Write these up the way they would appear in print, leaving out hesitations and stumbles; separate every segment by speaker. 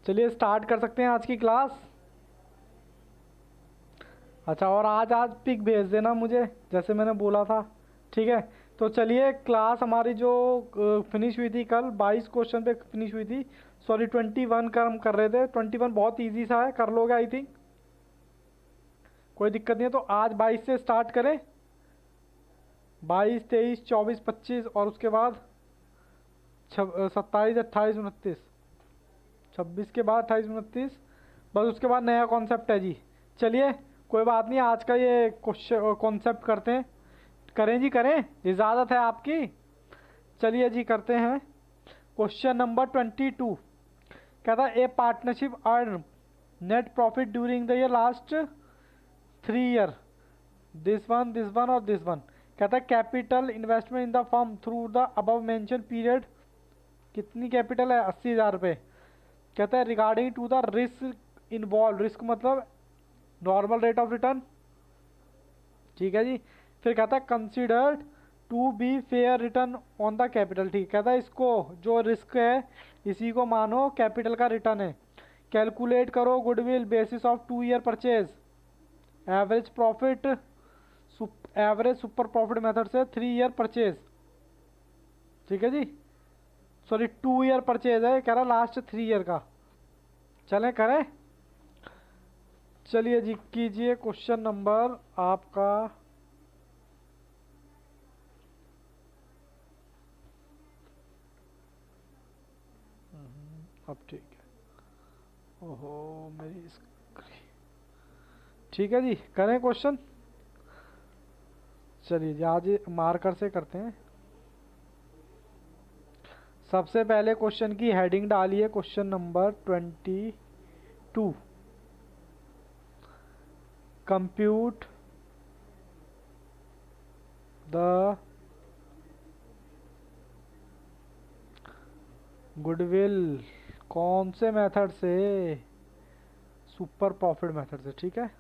Speaker 1: चलिए स्टार्ट कर सकते हैं आज की क्लास। अच्छा, और आज पिक भेज देना मुझे जैसे मैंने बोला था, ठीक है। तो चलिए, क्लास हमारी जो फिनिश हुई थी कल 22 क्वेश्चन पे फिनिश हुई थी। सॉरी 21 का हम कर रहे थे। 21 बहुत इजी सा है, कर लोगे आई थिंक, कोई दिक्कत नहीं है। तो आज 22 से स्टार्ट करें। 22, 23, 24, 25 और उसके बाद 27, 28, 29। 26 के बाद 28, 29, बस उसके बाद नया कॉन्सेप्ट है जी। चलिए कोई बात नहीं, आज का ये क्वेश्चन कॉन्सेप्ट करते हैं। करें जी करें, इजाज़त है आपकी। चलिए जी करते हैं। क्वेश्चन नंबर 22 कहता है a partnership earn net profit during the year last 3 year, this one और दिस वन। कहता है capital investment in the firm through the above mention period. कितनी कैपिटल है? 80,000 रुपये। कहता है regarding to the risk involve, risk मतलब normal rate of return, ठीक है जी। फिर कहता है considered to be fair return on the capital, ठीक। कहता है इसको जो रिस्क है इसी को मानो कैपिटल का रिटर्न है। कैलकुलेट करो goodwill basis of 2 year purchase, average profit average super profit method से 3 ईयर परचेज, ठीक है जी। सॉरी 2 ईयर परचेज है, कह रहा लास्ट 3 ईयर का। चलें करें। चलिए जी कीजिए क्वेश्चन नंबर आपका अब ठीक है। ओहो मेरी स्क्रीन, ठीक है जी करें क्वेश्चन। चलिए जी आज मार्कर से करते हैं। सबसे पहले क्वेश्चन की हेडिंग डालिए, question number 22, compute the goodwill. कौन से मेथड से? सुपर प्रॉफिट मेथड से, ठीक है।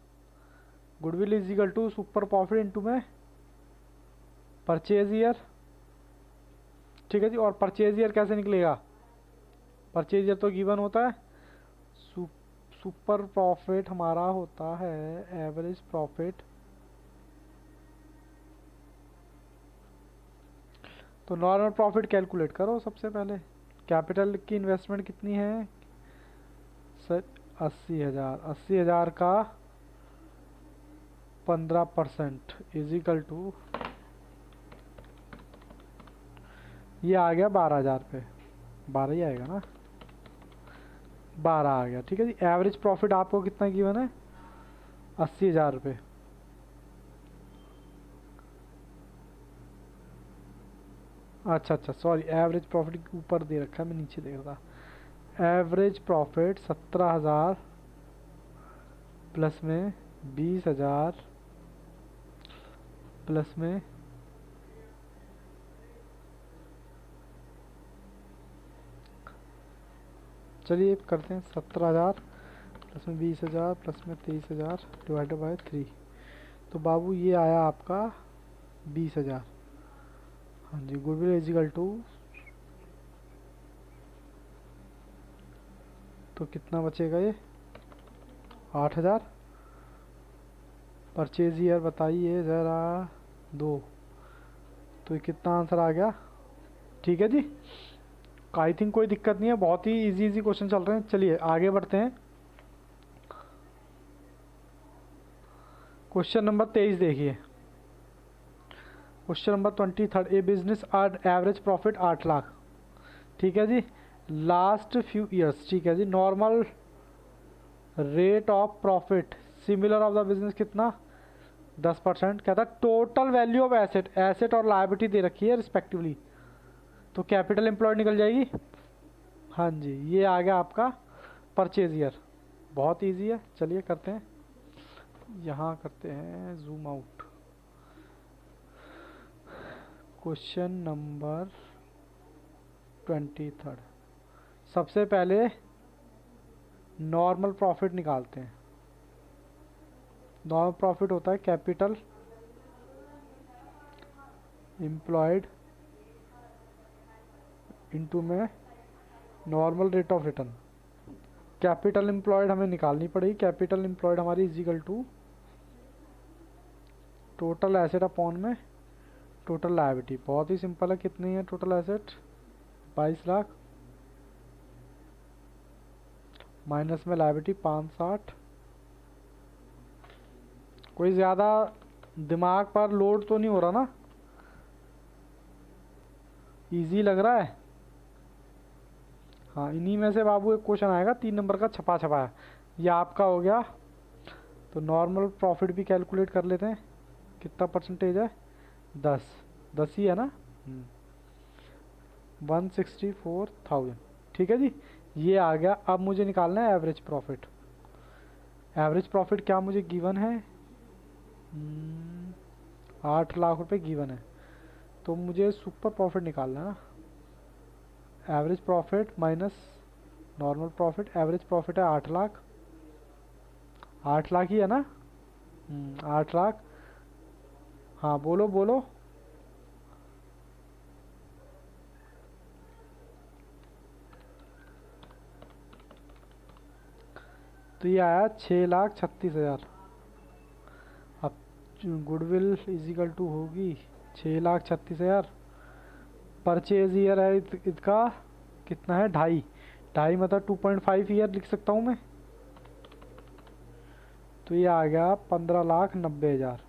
Speaker 1: Goodwill is equal to super profit into में परचेज ईयर, ठीक है जी। और परचेज ईयर कैसे निकलेगा? परचेज ईयर तो गिवन होता है। सुपर प्रॉफिट हमारा होता है एवरेज प्रॉफिट। तो नॉर्मल प्रॉफिट कैलकुलेट करो सबसे पहले। कैपिटल की इन्वेस्टमेंट कितनी है सर? 80,000। 80,000 का 15% इजिकल टू, ये आ गया 12,000 पे। 12 ही आएगा ना, 12 आ गया, ठीक है जी। एवरेज प्रॉफिट आपको कितना गिवन है? 80,000 रुपये। अच्छा अच्छा सॉरी, एवरेज प्रॉफिट ऊपर दे रखा है, मैं नीचे देख रहा था। एवरेज प्रॉफिट 17,000 प्लस में 20,000 प्लस में चलिए करते हैं 17,000 प्लस में 20,000 प्लस में 23,000 डिवाइडेड बाय 3। तो बाबू ये आया आपका 20,000। हाँ जी, गुडविल इजिकल टू, तो कितना बचेगा ये? 8,000। परचेज ईयर बताइए ज़रा, 2। तो ये कितना आंसर आ गया? ठीक है जी। आई थिंक कोई दिक्कत नहीं है, बहुत ही इजी क्वेश्चन चल रहे हैं। चलिए आगे बढ़ते हैं। क्वेश्चन नंबर 23 देखिए। Question number 23, a business earn average profit 8 lakh, ठीक है जी, लास्ट फ्यू ईयर्स, ठीक है जी। Normal rate of profit similar of the business कितना? 10%। कहता है total value of asset, asset और लायबिलिटी दे रखी है रिस्पेक्टिवली, तो कैपिटल एम्प्लॉयड निकल जाएगी। हाँ जी, ये आ गया आपका परचेज ईयर। बहुत इजी है, चलिए करते हैं। यहाँ करते हैं जूम आउट। क्वेश्चन नंबर 23, सबसे पहले नॉर्मल प्रॉफिट निकालते हैं। नॉर्मल प्रॉफिट होता है कैपिटल एम्प्लॉयड इनटू में normal rate of return. Capital employed हमें निकालनी पड़ेगी। कैपिटल एम्प्लॉयड हमारी is equal to total asset upon में टोटल लायबिलिटी। बहुत ही सिंपल है। कितनी है टोटल एसेट? 22 लाख माइनस में लायबिलिटी 560। कोई ज़्यादा दिमाग पर लोड तो नहीं हो रहा ना? इजी लग रहा है? हाँ, इन्हीं में से बाबू एक क्वेश्चन आएगा 3 नंबर का छपा छपाया। ये आपका हो गया। तो नॉर्मल प्रॉफिट भी कैलकुलेट कर लेते हैं। कितना परसेंटेज है? 10 ही है ना? 164,000। ठीक है जी, ये आ गया। अब मुझे निकालना है एवरेज प्रॉफिट। एवरेज प्रॉफिट क्या मुझे गिवन है? 8 लाख रुपए गिवन है। तो मुझे सुपर प्रॉफिट निकालना है ना। Average profit minus normal profit. Average profit है 8 लाख। 8 लाख ही है ना? 8 लाख। हाँ बोलो बोलो। तो ये आया 6,36,000। अब गुडविल इजिकल टू होगी 6,36,000। परचेज ईयर है इसका कितना है? 2.5 मतलब 2.5 ईयर लिख सकता हूँ मैं। तो ये आ गया 15,90,000।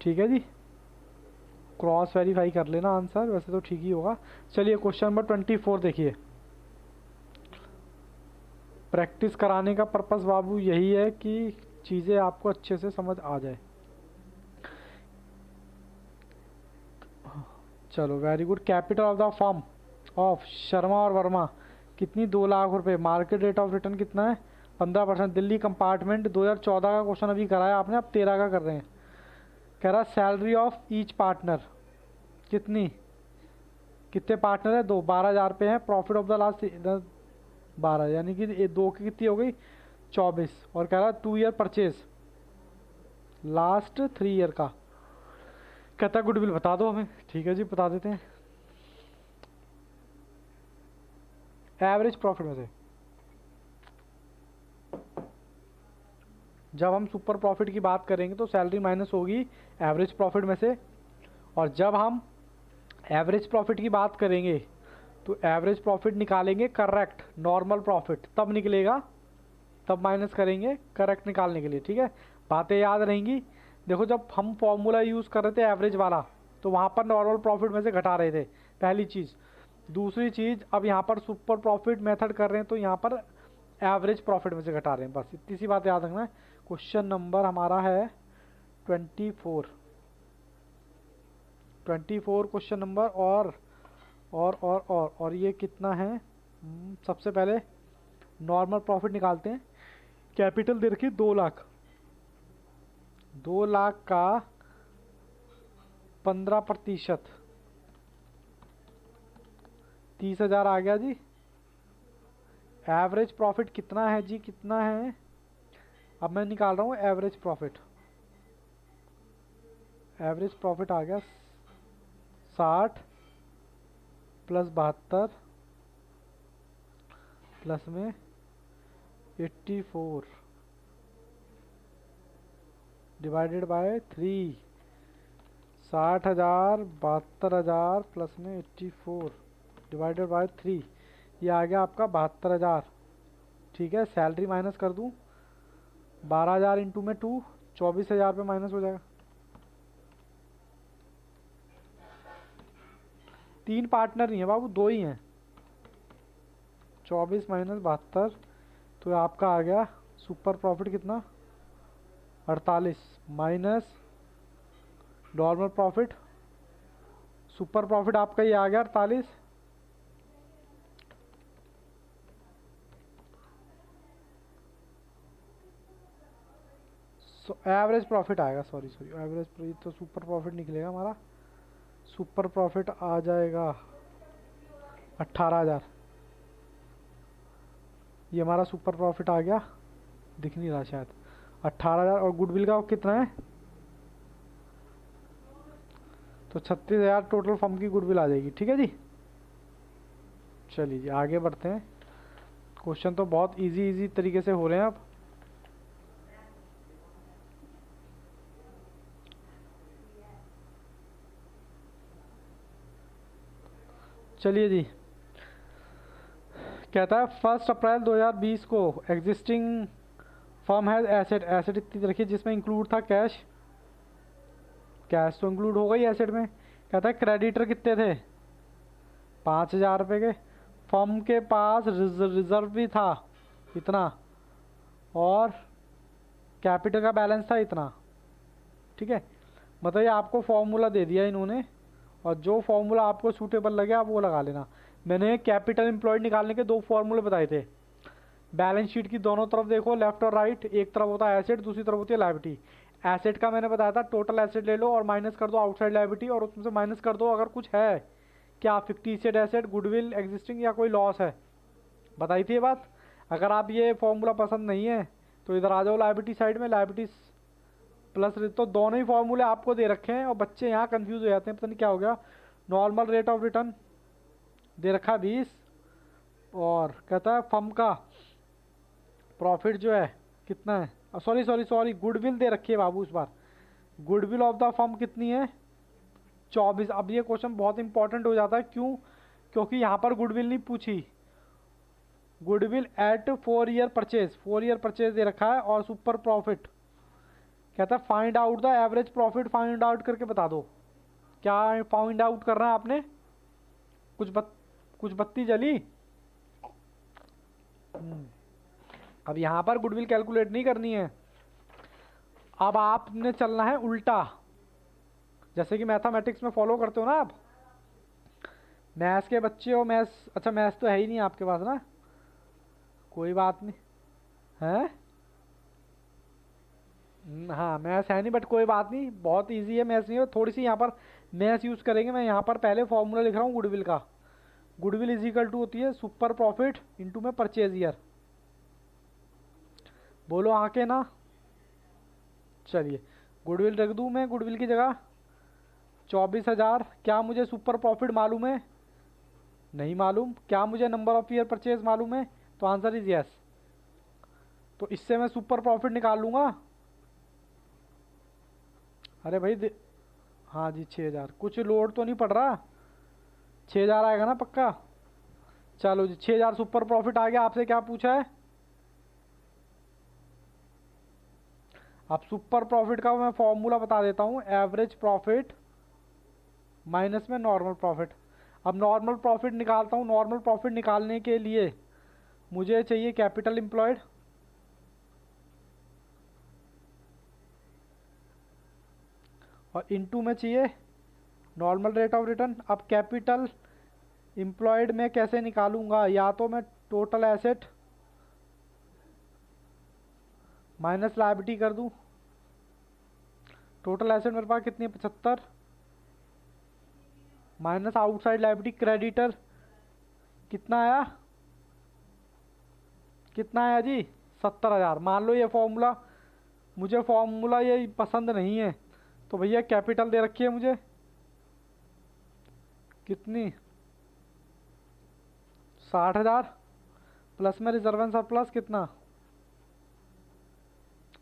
Speaker 1: ठीक है जी, क्रॉस वेरीफाई कर लेना आंसर, वैसे तो ठीक ही होगा। चलिए क्वेश्चन नंबर 24 देखिए। प्रैक्टिस कराने का पर्पस बाबू यही है कि चीज़ें आपको अच्छे से समझ आ जाए। चलो very good. Capital of the firm of Sharma और वर्मा कितनी? 2 लाख रुपए। मार्केट रेट ऑफ रिटर्न कितना है? 15%। दिल्ली कंपार्टमेंट 2014 का क्वेश्चन अभी कराया आपने, अब 13 का कर रहे हैं। कह रहा सैलरी ऑफ ईच पार्टनर कितनी? कितने पार्टनर है? 2। 12,000 पे है। प्रॉफिट ऑफ द लास्ट 12, यानी कि 2 की कितनी हो गई? 24। और कह रहा 2 ईयर परचेज लास्ट 3 ईयर का। कहता गुडविल बता दो हमें। ठीक है जी, बता देते हैं। एवरेज प्रॉफिट में से जब हम सुपर प्रॉफिट की बात करेंगे तो सैलरी माइनस होगी एवरेज प्रॉफिट में से, और जब हम एवरेज प्रॉफिट की बात करेंगे तो एवरेज प्रॉफिट निकालेंगे करेक्ट नॉर्मल प्रॉफिट, तब निकलेगा, तब माइनस करेंगे करेक्ट निकालने के लिए। ठीक है, बातें याद रहेंगी। देखो जब हम फॉर्मूला यूज़ कर रहे थे एवरेज वाला, तो वहाँ पर नॉर्मल प्रॉफिट में से घटा रहे थे, पहली चीज़। दूसरी चीज़, अब यहाँ पर सुपर प्रॉफिट मेथड कर रहे हैं तो यहाँ पर एवरेज प्रॉफिट में से घटा रहे हैं। बस इतनी सी बात याद रखना है। क्वेश्चन नंबर हमारा है 24 क्वेश्चन नंबर। और ये कितना है? सबसे पहले नॉर्मल प्रॉफिट निकालते हैं। कैपिटल दे रखी 2 लाख। 2 लाख का 15%, 30,000 आ गया जी। एवरेज प्रॉफिट कितना है जी? कितना है? अब मैं निकाल रहा हूँ एवरेज प्रॉफिट। एवरेज प्रॉफिट आ गया 60 प्लस 72 प्लस में 84 डिवाइडेड बाय 3। 60,000 72,000 प्लस में 84 डिवाइडेड बाय 3, ये आ गया आपका 72,000। ठीक है, सैलरी माइनस कर दूं 12,000 इंटू में 2, 24,000 पे माइनस हो जाएगा। 3 पार्टनर नहीं है बाबू, 2 ही हैं। 24 माइनस 72, तो आपका आ गया सुपर प्रॉफिट कितना? 48 minus normal profit. Super profit आपका ये आ गया 48। एवरेज प्रॉफिट आएगा, सॉरी एवरेज तो सुपर प्रॉफिट निकलेगा हमारा। सुपर प्रॉफिट आ जाएगा 18,000। ये हमारा सुपर प्रॉफिट आ गया, दिख नहीं रहा शायद। 18,000। और गुडविल का कितना है? तो 36,000 टोटल फर्म की गुडविल आ जाएगी। ठीक है जी, चलिए जी आगे बढ़ते हैं। क्वेश्चन तो बहुत इजी इजी तरीके से हो रहे हैं अब। चलिए जी, कहता है 1 अप्रैल 2020 को existing firm has asset, asset इतनी रखी जिसमें इंक्लूड था कैश, कैश तो इंक्लूड होगा ही एसेट में। कहता है क्रेडिटर कितने थे, 5,000 रुपये के। फर्म के पास रिजर्व भी था इतना, और कैपिटल का बैलेंस था इतना। ठीक है, मतलब ये आपको फॉर्मूला दे दिया इन्होंने, और जो फॉर्मूला आपको सूटेबल लगे आप वो लगा लेना। मैंने कैपिटल एम्प्लॉयड निकालने के 2 फॉर्मूले बताए थे। बैलेंस शीट की दोनों तरफ देखो, लेफ्ट और राइट, एक तरफ होता है एसेट, दूसरी तरफ होती है लायबिलिटी। एसेट का मैंने बताया था टोटल एसेट ले लो और माइनस कर दो आउटसाइड लायबिलिटी, और उसमें से माइनस कर दो अगर कुछ है, क्या फिक्टिशियस एसेट, गुडविल, एग्जिस्टिंग, या कोई लॉस है। बताई थी ये बात। अगर आप ये फॉर्मूला पसंद नहीं है तो इधर आ जाओ लायबिलिटी साइड में, लायबिलिटी प्लस, तो दोनों ही फॉर्मूले आपको दे रखे हैं और बच्चे यहाँ कंफ्यूज हो जाते हैं, पता नहीं क्या हो गया। नॉर्मल रेट ऑफ रिटर्न दे रखा है 20, और कहता है फर्म का प्रॉफिट जो है कितना है, सॉरी गुडविल दे रखी है बाबू इस बार। गुडविल ऑफ द फर्म कितनी है, 24। अब ये क्वेश्चन बहुत इंपॉर्टेंट हो जाता है, क्यों, क्योंकि यहाँ पर गुडविल नहीं पूछी। Goodwill at 4 year purchase, 4 year purchase दे रखा है, और सुपर प्रॉफिट कहता है find out the average profit, find out करके बता दो। क्या फाइंड आउट करना है आपने, कुछ बत्ती जली। अब यहाँ पर गुडविल कैलकुलेट नहीं करनी है, अब आपने चलना है उल्टा, जैसे कि मैथमेटिक्स में फॉलो करते हो ना आप। मैथ्स के बच्चे हो, मैथ्स, अच्छा मैथ्स तो है ही नहीं आपके पास ना, कोई बात नहीं है। हाँ मैथ्स है नहीं, बट कोई बात नहीं, बहुत इजी है मैथ्स, नहीं है थोड़ी सी यहाँ पर मैथ्स यूज़ करेंगे। मैं यहाँ पर पहले फॉर्मूला लिख रहा हूँ गुडविल का। गुडविल इज इक्वल टू होती है सुपर प्रॉफिट इंटू में परचेज ईयर। बोलो आके ना, चलिए गुडविल रख दूँ मैं गुडविल की जगह 24,000। क्या मुझे सुपर प्रॉफिट मालूम है, नहीं मालूम। क्या मुझे नंबर ऑफ ईयर परचेज मालूम है, तो आंसर इज यस। तो इससे मैं सुपर प्रॉफिट निकाल लूँगा। अरे भाई हाँ जी 6,000, कुछ लोड तो नहीं पड़ रहा, 6,000 आएगा ना पक्का। चलो जी 6,000 सुपर प्रॉफिट आ गया। आपसे क्या पूछा है, अब सुपर प्रॉफिट का मैं फॉर्मूला बता देता हूँ, एवरेज प्रॉफिट माइनस में नॉर्मल प्रॉफिट। अब नॉर्मल प्रॉफिट निकालता हूँ, नॉर्मल प्रॉफिट निकालने के लिए मुझे चाहिए कैपिटल एम्प्लॉयड, और इनटू में चाहिए नॉर्मल रेट ऑफ रिटर्न। अब कैपिटल एम्प्लॉयड में कैसे निकालूंगा, या तो मैं टोटल एसेट माइनस लायबिलिटी कर दूं। टोटल एसेट मेरे पास कितनी है, 75, माइनस आउटसाइड लायबिलिटी क्रेडिटर कितना आया, कितना आया जी 70,000। मान लो ये फॉर्मूला, मुझे फॉर्मूला ये पसंद नहीं है, तो भैया कैपिटल दे रखी है मुझे कितनी, 60,000, प्लस में रिजर्व एंड सरप्लस कितना,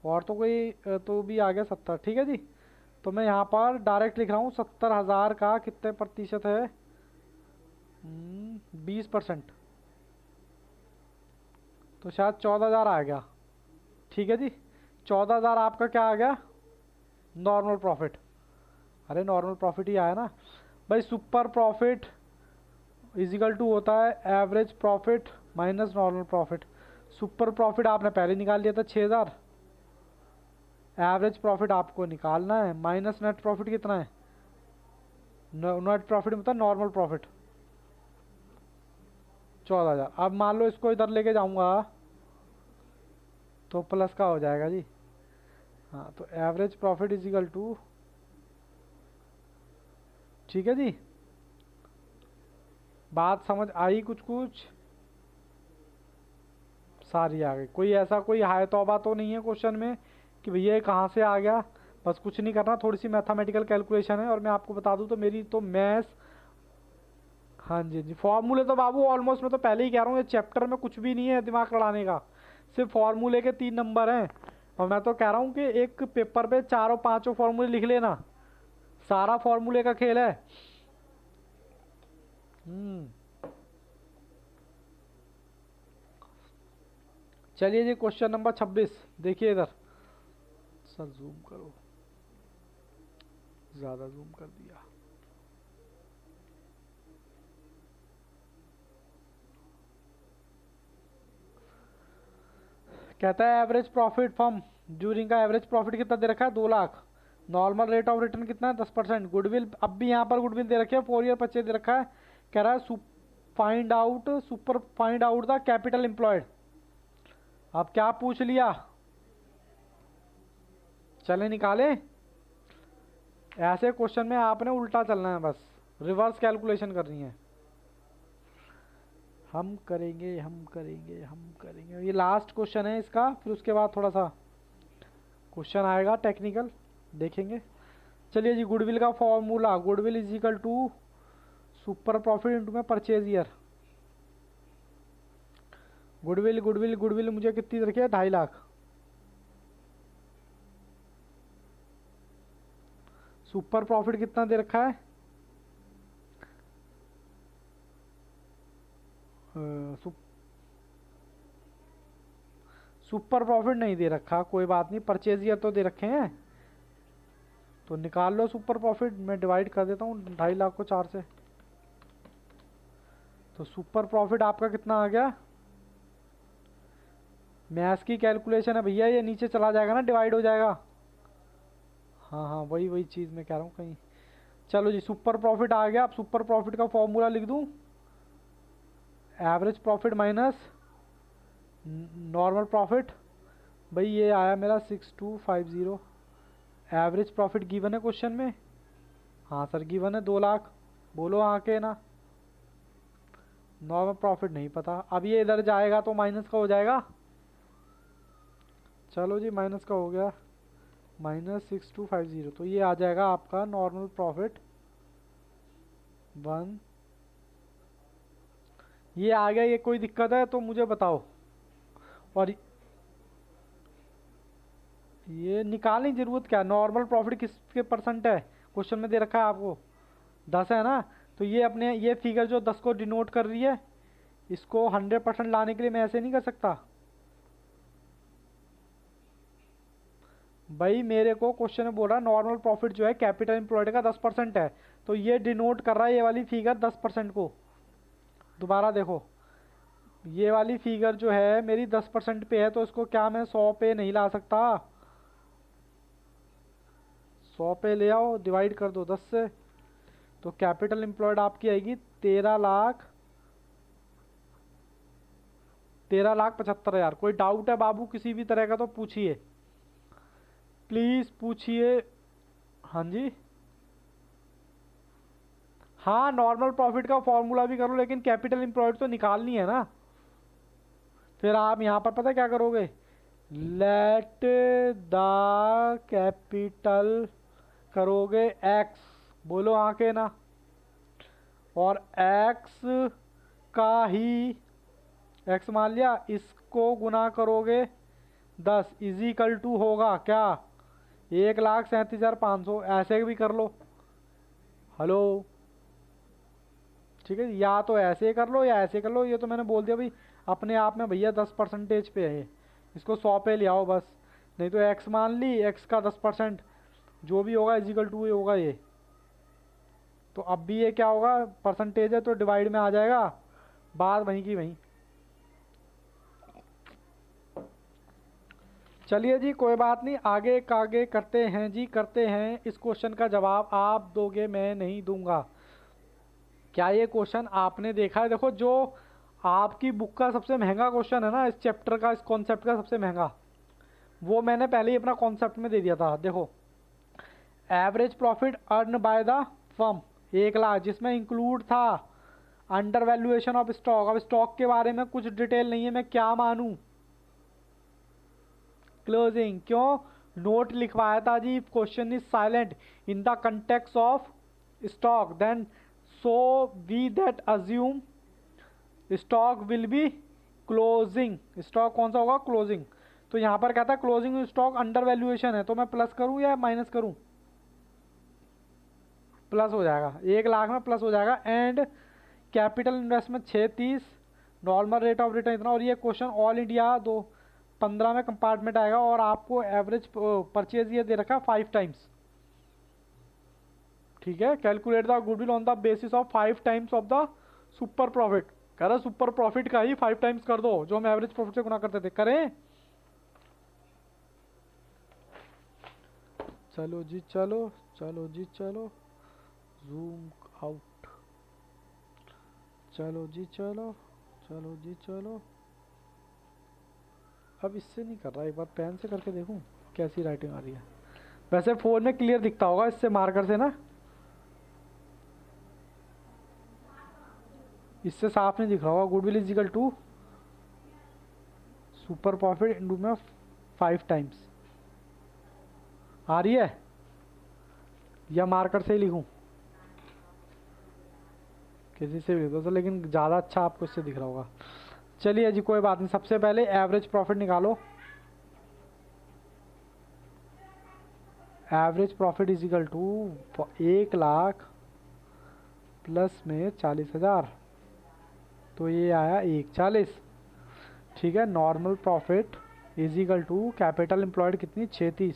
Speaker 1: और तो कोई तो भी आ गया 70। ठीक है जी, तो मैं यहाँ पर डायरेक्ट लिख रहा हूँ 70,000 का कितने प्रतिशत है, 20%, तो शायद 14,000 आ गया। ठीक है जी, 14,000 आपका क्या आ गया, नॉर्मल प्रॉफिट। अरे नॉर्मल प्रॉफिट ही आया ना भाई। सुपर प्रॉफिट इजिकल टू होता है average profit minus normal profit. Super profit आपने पहले निकाल लिया था 6,000, एवरेज प्रॉफिट आपको निकालना है, माइनस नेट प्रॉफिट कितना है, नेट प्रॉफिट मतलब नॉर्मल प्रॉफिट 14,000। अब मान लो इसको इधर लेके जाऊंगा तो प्लस का हो जाएगा जी। हाँ तो एवरेज प्रॉफिट इजिकल टू, ठीक है जी, बात समझ आई, कुछ सारी आ गई। कोई ऐसा कोई हाय तौबा तो नहीं है क्वेश्चन में कि भैया ये कहाँ से आ गया। बस कुछ नहीं करना, थोड़ी सी मैथमेटिकल कैलकुलेशन है। और मैं आपको बता दूं तो मेरी तो मैथ्स हाँ जी जी, फॉर्मूले तो बाबू ऑलमोस्ट मैं तो पहले ही कह रहा हूँ, ये चैप्टर में कुछ भी नहीं है दिमाग लड़ाने का, सिर्फ फॉर्मूले के 3 नंबर हैं। और मैं तो कह रहा हूँ कि एक पेपर पे चारों पांचों फॉर्मूले लिख लेना, सारा फॉर्मूले का खेल है। हम्म। चलिए जी, क्वेश्चन नंबर 26 देखिए इधर। सर जूम करो, ज्यादा जूम कर दिया। कहता है एवरेज प्रॉफिट फर्म ड्यूरिंग का एवरेज प्रॉफिट कितना दे रखा है, 2 lakh. Normal rate of return कितना है, 10%। गुडविल अब भी यहाँ पर गुडविल दे रखी है, 4 ईयर परचेज दे रखा है। कह रहा है find out the capital employed. अब क्या पूछ लिया, चले निकाले। ऐसे क्वेश्चन में आपने उल्टा चलना है, बस रिवर्स कैलकुलेशन करनी है। हम करेंगे हम करेंगे हम करेंगे, ये लास्ट क्वेश्चन है इसका, फिर उसके बाद थोड़ा सा क्वेश्चन आएगा टेक्निकल, देखेंगे। चलिए जी, गुडविल का formula, goodwill is equal to super profit into में purchase year. Goodwill goodwill goodwill मुझे कितनी रखी है, 2.5 लाख। सुपर प्रॉफिट कितना दे रखा है, सुपर प्रॉफिट नहीं दे रखा, कोई बात नहीं, परचेज ईयर तो दे रखे हैं, तो निकाल लो सुपर प्रॉफिट। मैं डिवाइड कर देता हूँ 2.5 लाख को 4 से। तो सुपर प्रॉफिट आपका कितना आ गया, मैथ्स की कैलकुलेशन है भैया, ये नीचे चला जाएगा ना, डिवाइड हो जाएगा। हाँ हाँ, वही वही चीज़ मैं कह रहा हूँ कहीं। चलो जी, सुपर प्रॉफिट आ गया। अब सुपर प्रॉफिट का फॉर्मूला लिख दूँ, average profit minus normal profit. भाई ये आया मेरा 6250। एवरेज प्रॉफिट गिवन है क्वेश्चन में, हाँ सर गिवन है 2 लाख, बोलो हाँ के ना। नॉर्मल प्रॉफिट नहीं पता, अब ये इधर जाएगा तो माइनस का हो जाएगा। चलो जी, माइनस का हो गया, -6250, तो ये आ जाएगा आपका नॉर्मल प्रॉफिट 1। ये आ गया, ये कोई दिक्कत है तो मुझे बताओ। और ये निकालने की जरूरत क्या, नॉर्मल प्रॉफिट किसके परसेंट है, क्वेश्चन में दे रखा है आपको 10 है ना, तो ये अपने ये फिगर जो 10 को डिनोट कर रही है, इसको 100% लाने के लिए मैं ऐसे नहीं कर सकता। भाई मेरे को क्वेश्चन में बोल रहा है नॉर्मल प्रॉफिट जो है कैपिटल एम्प्लॉयड का 10% है, तो ये डिनोट कर रहा है ये वाली फिगर 10% को। दोबारा देखो, ये वाली फिगर जो है मेरी 10% पे है, तो इसको क्या मैं 100 पे नहीं ला सकता, 100 पे ले आओ, डिवाइड कर दो 10 से, तो कैपिटल एम्प्लॉयड आपकी आएगी 13,75,000। कोई डाउट है बाबू किसी भी तरह का तो पूछिए, प्लीज पूछिए। हाँ जी, हाँ नॉर्मल प्रॉफिट का फॉर्मूला भी करो, लेकिन कैपिटल एम्प्लॉयड तो निकालनी है ना। फिर आप यहाँ पर पता क्या करोगे, लेट द कैपिटल करोगे एक्स, बोलो आके ना, और एक्स का ही एक्स मान लिया, इसको गुना करोगे 10 इजिकल टू होगा क्या, 1,37,500। ऐसे भी कर लो, हेलो, ठीक है, या तो ऐसे कर लो या ऐसे कर लो, ये तो मैंने बोल दिया भाई अपने आप में भैया 10% पे है, इसको 100 पे ले आओ बस। नहीं तो एक्स मान ली, एक्स का 10% जो भी होगा इजिकल टू होगा ये। तो अब भी ये क्या होगा, परसेंटेज है तो डिवाइड में आ जाएगा, बात वहीं की वहीं। चलिए जी, कोई बात नहीं, आगे करते हैं जी, करते हैं। इस क्वेश्चन का जवाब आप दोगे, मैं नहीं दूंगा। क्या ये क्वेश्चन आपने देखा है, देखो जो आपकी बुक का सबसे महंगा क्वेश्चन है ना, इस चैप्टर का, इस कॉन्सेप्ट का सबसे महंगा, वो मैंने पहले ही अपना कॉन्सेप्ट में दे दिया था। देखो, average profit earn by the firm 1,00,000, जिसमें इंक्लूड था अंडर वैल्यूएशन ऑफ स्टॉक। अब स्टॉक के बारे में कुछ डिटेल नहीं है, मैं क्या मानूं, क्लोजिंग क्यों नोट लिखवाया था जी, question is silent in the context of stock, then so we that assume stock will be closing, stock कौन सा होगा, क्लोजिंग। तो यहाँ पर कहता है क्लोजिंग स्टॉक अंडर वैल्यूएशन है, तो मैं प्लस करूँ या माइनस करूँ, प्लस हो जाएगा, 1 लाख में प्लस हो जाएगा। And capital investment 630, normal rate of return इतना। और ये क्वेश्चन ऑल इंडिया 2015 में कंपार्टमेंट आएगा और आपको एवरेज परचेज ये दे रखा है 5 टाइम्स, ठीक है। Calculate the goodwill on the basis of 5 times of the super profit, कह रहा सुपर प्रॉफिट का ही 5 टाइम्स कर दो, जो हम एवरेज प्रॉफिट से गुना करते थे, करें। चलो जी चलो, चलो जी चलो, जूम आउट, चलो जी चलो, चलो जी चलो। अब इससे नहीं कर रहा, एक बार पेन से करके देखूं कैसी राइटिंग आ रही है। वैसे फोन में क्लियर दिखता होगा इससे, मार्कर से ना, इससे साफ नहीं दिख रहा होगा। Goodwill is equal to super profit into में 5 टाइम्स आ रही है, या मार्कर से ही लिखूं, किसी से भी लिख दो तो, लेकिन ज़्यादा अच्छा आपको इससे दिख रहा होगा। चलिए जी कोई बात नहीं, सबसे पहले एवरेज प्रॉफिट निकालो। Average profit is equal to 1 lakh plus में 40,000, तो ये आया 140, ठीक है। Normal profit is equal to capital employed कितनी, 630,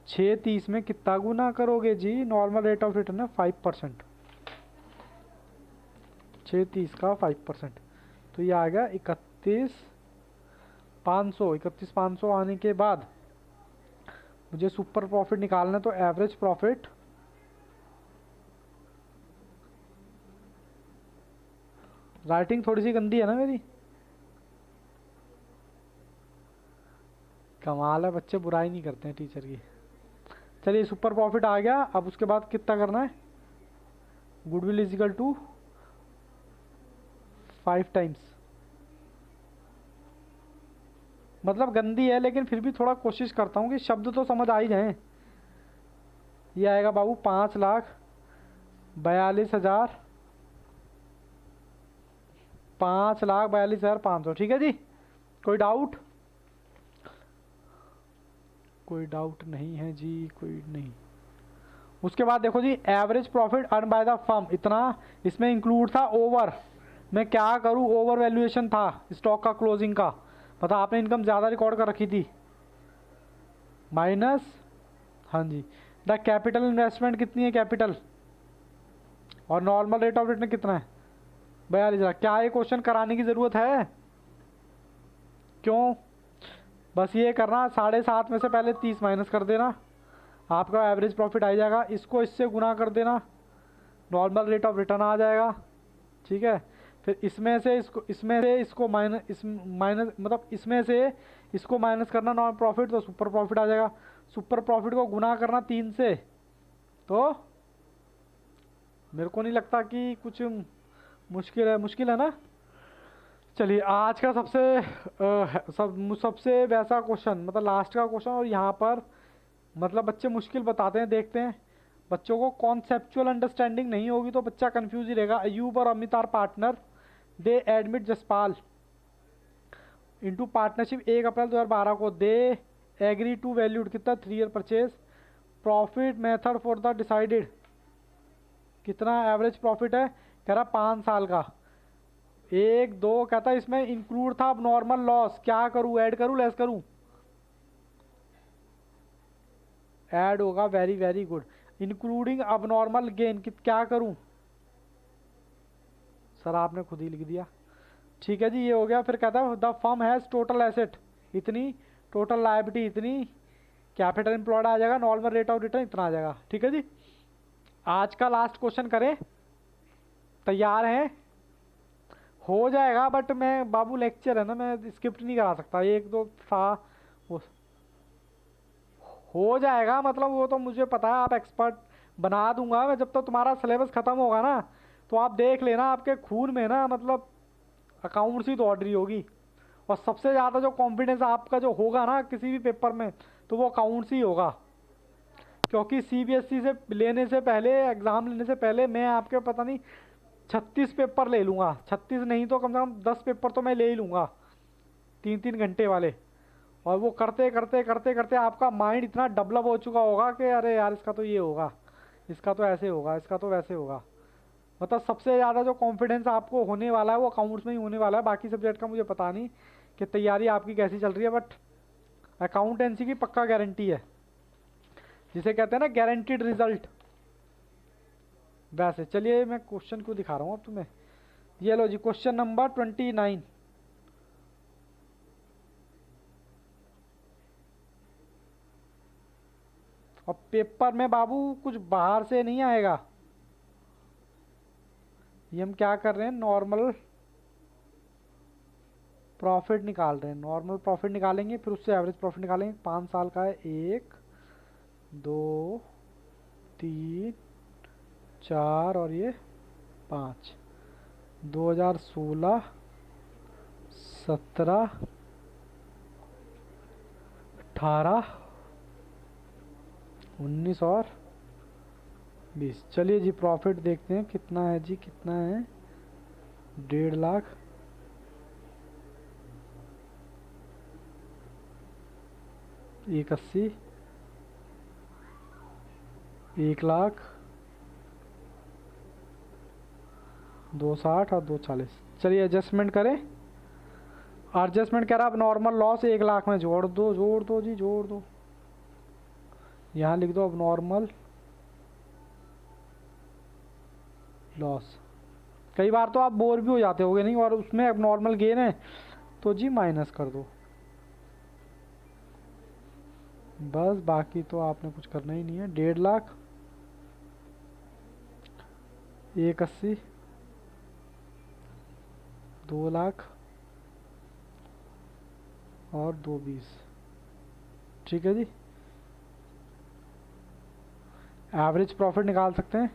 Speaker 1: 630 में कितना गुना करोगे जी, नॉर्मल रेट ऑफ रिटर्न है 5%, 630 का 5%, तो ये आ गया 31,500। 31,500 आने के बाद मुझे सुपर प्रॉफिट निकालना है, तो एवरेज प्रॉफिट राइटिंग थोड़ी सी गंदी है ना मेरी, कमाल है, बच्चे बुराई नहीं करते हैं टीचर की। चलिए सुपर प्रॉफिट आ गया, अब उसके बाद कितना करना है, goodwill is equal to 5 times. मतलब गंदी है, लेकिन फिर भी थोड़ा कोशिश करता हूँ कि शब्द तो समझ आ ही जाए। ये आएगा बाबू 5,42,000, 5,42,500, ठीक है जी। कोई डाउट, कोई डाउट नहीं है जी, कोई नहीं। उसके बाद देखो जी, average profit earn by the firm इतना, इसमें इंक्लूड था ओवर, मैं क्या करूं, ओवर वैल्यूएशन था स्टॉक का क्लोजिंग का, पता आपने इनकम ज़्यादा रिकॉर्ड कर रखी थी, माइनस, हाँ जी, द कैपिटल इन्वेस्टमेंट कितनी है कैपिटल, और नॉर्मल रेट ऑफ रिटर्न कितना है 42,000। क्या ये क्वेश्चन कराने की ज़रूरत है, क्यों, बस ये करना 7.5 में से पहले 30 माइनस कर देना, आपका एवरेज प्रॉफिट आ जाएगा, इसको इससे गुना कर देना, नॉर्मल रेट ऑफ रिटर्न आ जाएगा, ठीक है। फिर इसमें से इसको माइनस मतलब इसमें से इसको माइनस करना नॉन प्रॉफिट, तो सुपर प्रॉफिट आ जाएगा। सुपर प्रॉफिट को गुना करना 3 से, तो मेरे को नहीं लगता कि कुछ मुश्किल है ना। चलिए आज का सबसे वैसा क्वेश्चन, मतलब लास्ट का क्वेश्चन, और यहाँ पर मतलब बच्चे मुश्किल बताते हैं, देखते हैं। बच्चों को कॉन्सेप्चुअल अंडरस्टैंडिंग नहीं होगी तो बच्चा कंफ्यूज ही रहेगा। अयूब और Amit are partner, they admit Jaspal into partnership 1 April 2012 को, दे एग्री टू वैल्यूड कितना 3 year purchase, profit method for the decided कितना एवरेज प्रॉफिट है, कह रहा 5 साल का, 1 2 कहता है इसमें इंक्लूड था अब नॉर्मल लॉस, क्या करूं, ऐड करूं लेस करूं, ऐड होगा, वेरी वेरी गुड। इंक्लूडिंग अब नॉर्मल गेन क्या करूं, सर आपने खुद ही लिख दिया, ठीक है जी, ये हो गया। फिर कहता है the firm has total asset इतनी, टोटल लायबिलिटी इतनी, कैपिटल एम्प्लॉयड आ जाएगा, नॉर्मल रेट ऑफ रिटर्न इतना आ जाएगा, ठीक है जी। आज का लास्ट क्वेश्चन करें, तैयार हैं, हो जाएगा, बट मैं बाबू लेक्चर है ना, मैं स्किप्ट नहीं करा सकता, 1 2 था वो हो जाएगा, मतलब वो तो मुझे पता है, आप एक्सपर्ट बना दूंगा मैं, जब तक तुम्हारा सिलेबस खत्म होगा ना, तो आप देख लेना आपके खून में ना, मतलब अकाउंट्स ही दौड़ रही होगी, और सबसे ज़्यादा जो कॉन्फिडेंस आपका जो होगा ना किसी भी पेपर में, तो वो अकाउंट्स ही होगा। क्योंकि सीबीएसई से लेने से पहले, एग्ज़ाम लेने से पहले मैं आपके पता नहीं 36 पेपर ले लूँगा, 36 नहीं तो कम से कम 10 पेपर तो मैं ले ही लूँगा, 3-3 घंटे वाले। और वो करते करते करते करते आपका माइंड इतना डेवलप हो चुका होगा कि अरे यार इसका तो ये होगा, इसका तो ऐसे होगा, इसका तो वैसे होगा। मतलब सबसे ज़्यादा जो कॉन्फिडेंस आपको होने वाला है वो अकाउंट्स में ही होने वाला है। बाकी सब्जेक्ट का मुझे पता नहीं कि तैयारी आपकी कैसी चल रही है, बट अकाउंटेंसी की पक्का गारंटी है, जिसे कहते हैं ना गारंटीड रिजल्ट। वैसे चलिए मैं क्वेश्चन को दिखा रहा हूँ अब तुम्हें। ये लो जी, क्वेश्चन नंबर 29। और पेपर में बाबू कुछ बाहर से नहीं आएगा। ये हम क्या कर रहे हैं, नॉर्मल प्रॉफिट निकाल रहे हैं। नॉर्मल प्रॉफिट निकालेंगे, फिर उससे एवरेज प्रॉफिट निकालेंगे। 5 साल का है, 1 2 3 4 और ये 5। 2016 17 18 19 और 20। चलिए जी प्रॉफिट देखते हैं कितना है जी, कितना है, 1.5 लाख। एक 80, 1 लाख, 260 और 240। चलिए एडजस्टमेंट करें। एडजस्टमेंट कह रहा अब नॉर्मल लॉस 1 लाख में जोड़ दो, जोड़ दो जी, जोड़ दो। यहाँ लिख दो अब नॉर्मल लॉस। कई बार तो आप बोर भी हो जाते होगे नहीं, और उसमें अब नॉर्मल गेन है तो जी माइनस कर दो बस, बाकी तो आपने कुछ करना ही नहीं है। 1.5 लाख, 1 80, 2 लाख और 2 20। ठीक है जी, एवरेज प्रॉफिट निकाल सकते हैं।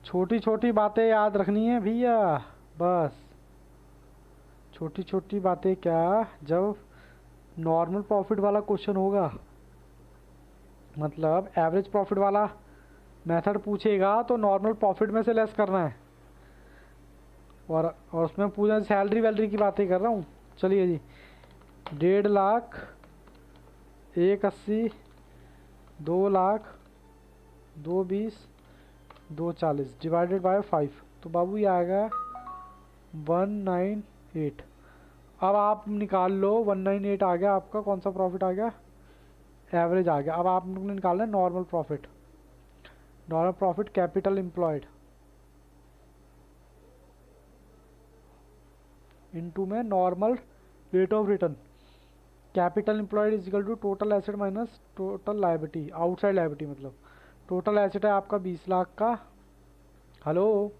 Speaker 1: छोटी छोटी बातें याद रखनी है भैया, बस छोटी छोटी बातें। क्या, जब नॉर्मल प्रॉफिट वाला क्वेश्चन होगा, मतलब एवरेज प्रॉफिट वाला मेथड पूछेगा तो नॉर्मल प्रॉफिट में से लेस करना है। और उसमें पूछा सैलरी वैलरी की बातें कर रहा हूँ। चलिए जी, 1.5 लाख, 1 80, 2 लाख, 2 20, 2 40 डिवाइडेड बाय 5, तो बाबू ये आएगा 198। अब आप निकाल लो, 198 आ गया आपका। कौन सा प्रॉफिट आ गया, एवरेज आ गया। अब आप लोग ने निकालना है normal profit. Normal profit capital employed into में normal rate of return. Capital employed is equal to total asset minus total liability, outside liability. मतलब टोटल एसेट है आपका 20 लाख का। हेलो,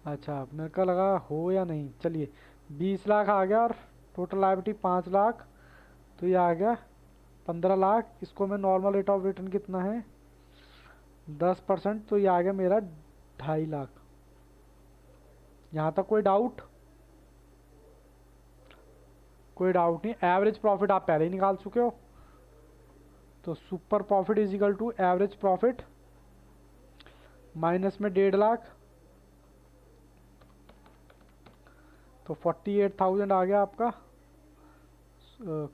Speaker 1: अच्छा मेरे को लगा हो या नहीं। चलिए 20 लाख आ गया, और टोटल लायबिलिटी 5 लाख, तो ये आ गया 15 लाख। इसको मैं नॉर्मल रेट ऑफ रिटर्न कितना है 10%, तो ये आ गया मेरा 2.5 लाख। यहाँ तक कोई डाउट? कोई डाउट नहीं। एवरेज प्रॉफिट आप पहले ही निकाल चुके हो, तो super profit is equal to average profit minus में 1.5 लाख, तो 48,000 आ गया आपका।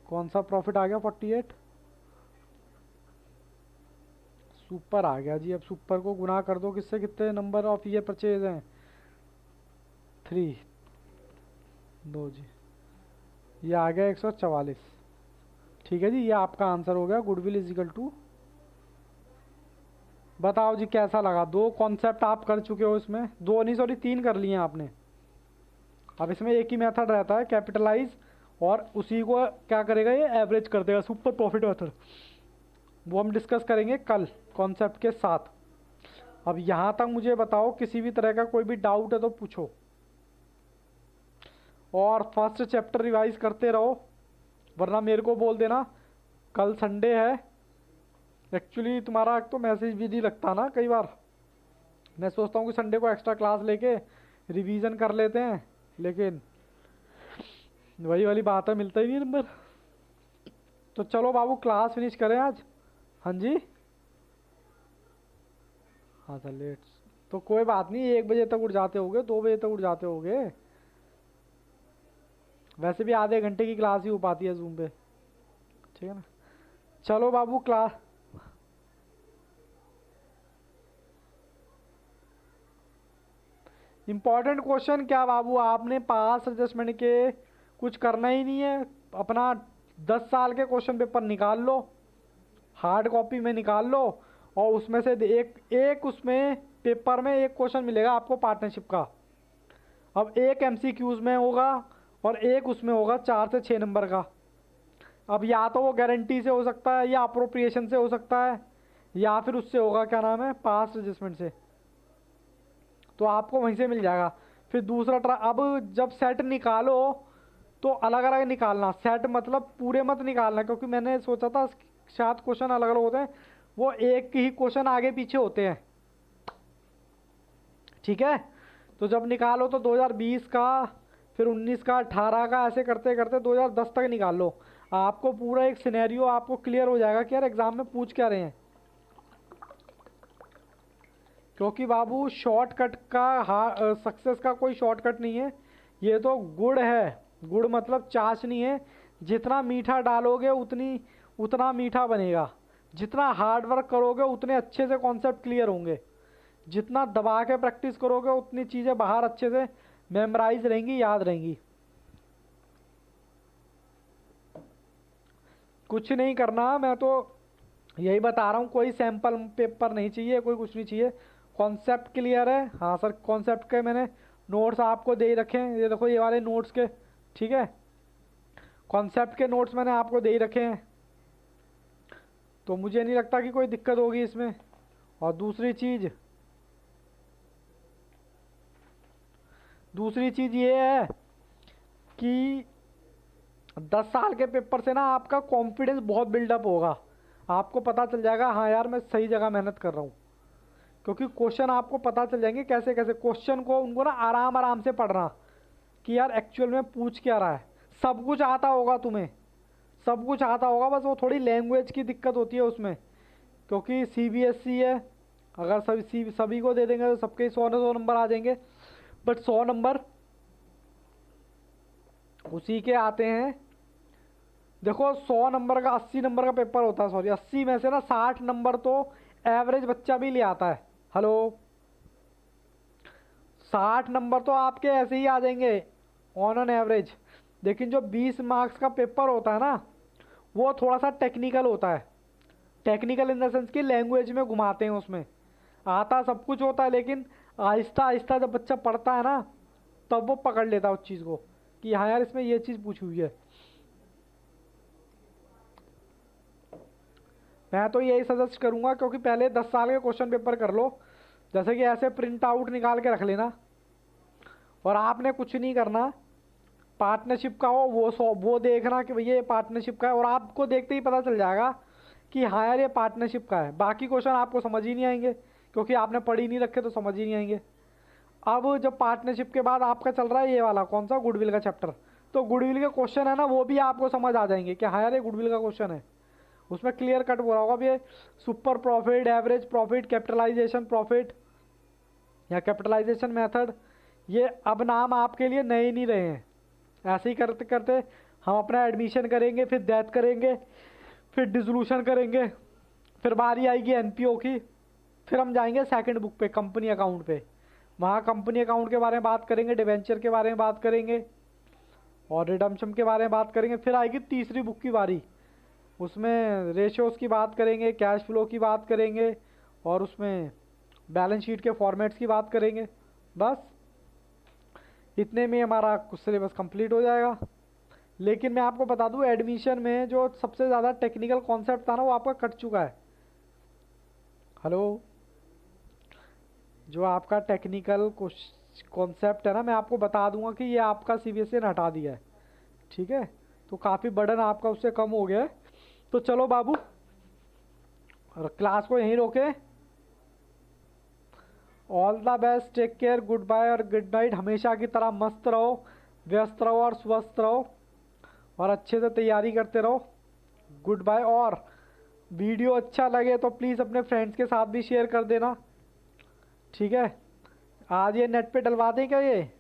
Speaker 1: कौन सा प्रॉफिट आ गया 48? सुपर आ गया जी। अब सुपर को गुना कर दो किससे, कितने नंबर ऑफ ईयर परचेज हैं, 3, 2 जी, ये आ गया 144। ठीक है जी, ये आपका आंसर हो गया। गुडविल इज इक्वल टू, बताओ जी कैसा लगा। 2 कॉन्सेप्ट आप कर चुके हो इसमें, 2 नहीं सॉरी 3 कर लिए हैं आपने। अब इसमें एक ही मेथड रहता है कैपिटलाइज, और उसी को क्या करेगा ये एवरेज कर देगा, सुपर प्रॉफिट मेथड। वो हम डिस्कस करेंगे कल कॉन्सेप्ट के साथ। अब यहाँ तक मुझे बताओ, किसी भी तरह का कोई भी डाउट है तो पूछो, और फर्स्ट चैप्टर रिवाइज करते रहो, वरना मेरे को बोल देना कल संडे है। एक्चुअली तुम्हारा तो मैसेज भी नहीं लगता ना, कई बार मैं सोचता हूँ कि संडे को एक्स्ट्रा क्लास लेके रिवीजन कर लेते हैं, लेकिन वही वाली बात है, मिलता ही नहीं नंबर। तो चलो बाबू क्लास फिनिश करें आज। हाँ जी, हाँ सर लेट, तो कोई बात नहीं, 1 बजे तक उठ जाते होगे, 2 बजे तक उठ जाते होगे। वैसे भी आधे घंटे की क्लास ही हो पाती है जूम पे, ठीक है ना। चलो बाबू क्लास, इंपॉर्टेंट क्वेश्चन क्या बाबू, आपने पास एडजस्टमेंट के कुछ करना ही नहीं है, अपना 10 साल के क्वेश्चन पेपर निकाल लो, हार्ड कॉपी में निकाल लो, और उसमें से एक एक उसमें पेपर में एक क्वेश्चन मिलेगा आपको पार्टनरशिप का। अब एक एमसीक्यूज में होगा और एक उसमें होगा 4 से 6 नंबर का। अब या तो वो गारंटी से हो सकता है, या अप्रोप्रिएशन से हो सकता है, या फिर उससे होगा क्या नाम है, पास्ट एडजस्टमेंट से। तो आपको वहीं से मिल जाएगा। फिर दूसरा अब जब सेट निकालो तो अलग अलग निकालना, सेट मतलब पूरे मत निकालना, क्योंकि मैंने सोचा था शायद क्वेश्चन अलग अलग होते हैं, वो एक ही क्वेश्चन आगे पीछे होते हैं, ठीक है। तो जब निकालो तो 2020 का, फिर 19 का, 18 का, ऐसे करते करते 2010 तक निकाल लो। आपको पूरा एक सिनेरियो आपको क्लियर हो जाएगा कि यार एग्जाम में पूछ क्या रहे हैं। क्योंकि बाबू शॉर्टकट का सक्सेस का कोई शॉर्टकट नहीं है, ये तो गुड़ है, गुड़ मतलब चाशनी है, जितना मीठा डालोगे उतना मीठा बनेगा, जितना हार्ड वर्क करोगे उतने अच्छे से कॉन्सेप्ट क्लियर होंगे, जितना दबा के प्रैक्टिस करोगे उतनी चीज़ें बाहर अच्छे से मेमोराइज रहेंगी, याद रहेंगी। कुछ नहीं करना, मैं तो यही बता रहा हूँ, कोई सैंपल पेपर नहीं चाहिए, कोई कुछ नहीं चाहिए, कॉन्सेप्ट क्लियर है। हाँ सर, कॉन्सेप्ट के मैंने नोट्स आपको दे ही रखे हैं, ये देखो ये वाले नोट्स के, ठीक है, कॉन्सेप्ट के नोट्स मैंने आपको दे ही रखे हैं, तो मुझे नहीं लगता कि कोई दिक्कत होगी इसमें। और दूसरी चीज़ ये है कि 10 साल के पेपर से ना आपका कॉन्फिडेंस बहुत बिल्डअप होगा, आपको पता चल जाएगा हाँ यार मैं सही जगह मेहनत कर रहा हूँ, क्योंकि क्वेश्चन आपको पता चल जाएंगे कैसे कैसे क्वेश्चन को, उनको ना आराम आराम से पढ़ना कि यार एक्चुअल में पूछ क्या रहा है। सब कुछ आता होगा तुम्हें, सब कुछ आता होगा, बस वो थोड़ी लैंग्वेज की दिक्कत होती है उसमें, क्योंकि सीबीएसई है, अगर सभी को दे देंगे तो सबके 100 नंबर आ जाएंगे, बट 100 नंबर उसी के आते हैं। देखो 100 नंबर का 80 नंबर का पेपर होता है, सॉरी 80 में से ना 60 नंबर तो एवरेज बच्चा भी ले आता है। हेलो, 60 नंबर तो आपके ऐसे ही आ जाएंगे ऑन एन एवरेज, लेकिन जो 20 मार्क्स का पेपर होता है ना, वो थोड़ा सा टेक्निकल होता है, टेक्निकल इन द सेंस की लैंग्वेज में घुमाते हैं, उसमें आता सब कुछ होता है, लेकिन आहिस्ता आहिस्ता जब बच्चा पढ़ता है ना, तब वो पकड़ लेता है उस चीज़ को कि हाँ यार इसमें ये चीज़ पूछी हुई है। मैं तो यही सजेस्ट करूंगा, क्योंकि पहले 10 साल के क्वेश्चन पेपर कर लो, जैसे कि ऐसे प्रिंट आउट निकाल के रख लेना, और आपने कुछ नहीं करना, पार्टनरशिप का हो वो देखना कि भैया ये पार्टनरशिप का है, और आपको देखते ही पता चल जाएगा कि हाँ यार ये पार्टनरशिप का है। बाकी क्वेश्चन आपको समझ ही नहीं आएंगे, क्योंकि आपने पढ़ ही नहीं रखे, तो समझ ही नहीं आएंगे। अब जब पार्टनरशिप के बाद आपका चल रहा है ये वाला कौन सा, गुडविल का चैप्टर, तो गुडविल के क्वेश्चन है ना, वो भी आपको समझ आ जाएंगे कि हाँ यार ये गुडविल का क्वेश्चन है, उसमें क्लियर कट बोला होगा भी super profit, average profit, capitalisation profit या कैपिटलाइजेशन मेथड, ये अब नाम आपके लिए नए नहीं रहे हैं। ऐसे ही करते करते हम अपना एडमिशन करेंगे, फिर डेथ करेंगे, फिर डिसोल्यूशन करेंगे, फिर बारी आएगी एनपीओ की, फिर हम जाएंगे सेकंड बुक पे, कंपनी अकाउंट पे, वहाँ कंपनी अकाउंट के बारे में बात करेंगे, डिवेंचर के बारे में बात करेंगे, और रिडम्पशन के बारे में बात करेंगे। फिर आएगी तीसरी बुक की बारी, उसमें रेशियोज़ की बात करेंगे, कैश फ्लो की बात करेंगे, और उसमें बैलेंस शीट के फॉर्मेट्स की बात करेंगे। बस इतने में हमारा कुछ सिलेबस कंप्लीट हो जाएगा। लेकिन मैं आपको बता दूं, एडमिशन में जो सबसे ज़्यादा टेक्निकल कॉन्सेप्ट था ना, वो आपका कट चुका है। हेलो, जो आपका टेक्निकल कॉन्सेप्ट है ना, मैं आपको बता दूंगा कि ये आपका सीबीएसई ने हटा दिया है, ठीक है, तो काफ़ी बर्डन आपका उससे कम हो गया है। तो चलो बाबू, और क्लास को यहीं रोके, all the best, take care, good bye और गुड नाइट। हमेशा की तरह मस्त रहो, व्यस्त रहो और स्वस्थ रहो और अच्छे से तैयारी करते रहो। Good bye. और वीडियो अच्छा लगे तो प्लीज़ अपने फ्रेंड्स के साथ भी शेयर कर देना, ठीक है। आज ये नेट पे डलवा दें क्या ये?